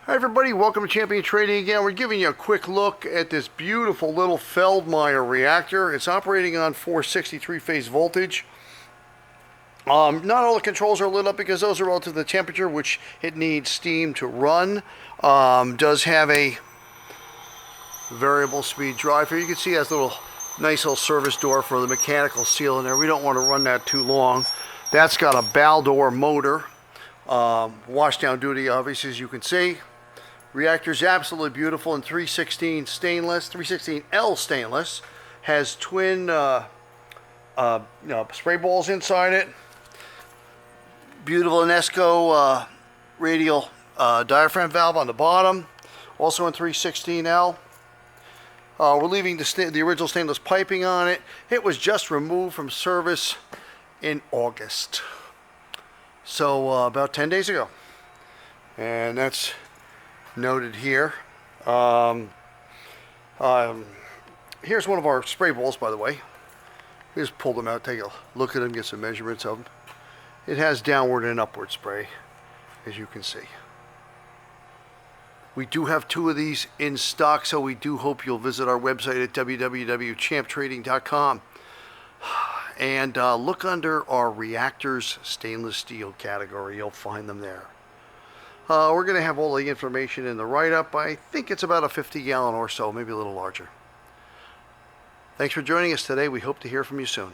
Hi everybody, welcome to Champion Trading again. We're giving you a quick look at this beautiful little Feldmeier reactor. It's operating on 463 phase voltage. Not all the controls are lit up because those are relative to the temperature, which it needs steam to run. Does have a variable speed drive here. You can see it has a nice little service door for the mechanical seal in there. We don't want to run that too long. That's got a Baldor motor. Washdown duty, obviously, as you can see. Reactor's absolutely beautiful in 316 stainless, 316L stainless. Has twin spray balls inside it. Beautiful Enesco radial diaphragm valve on the bottom. Also in 316L. We're leaving the original stainless piping on it. It was just removed from service in August. So about 10 days ago. And that's noted here. Here's one of our spray balls, by the way. We just pulled them out, take a look at them, get some measurements of them. It has downward and upward spray, as you can see. We do have 2 of these in stock, so we do hope you'll visit our website at www.champtrading.com and look under our reactors stainless steel category. You'll find them there. We're going to have all the information in the write-up. I think it's about a 50-gallon or so, maybe a little larger. Thanks for joining us today. We hope to hear from you soon.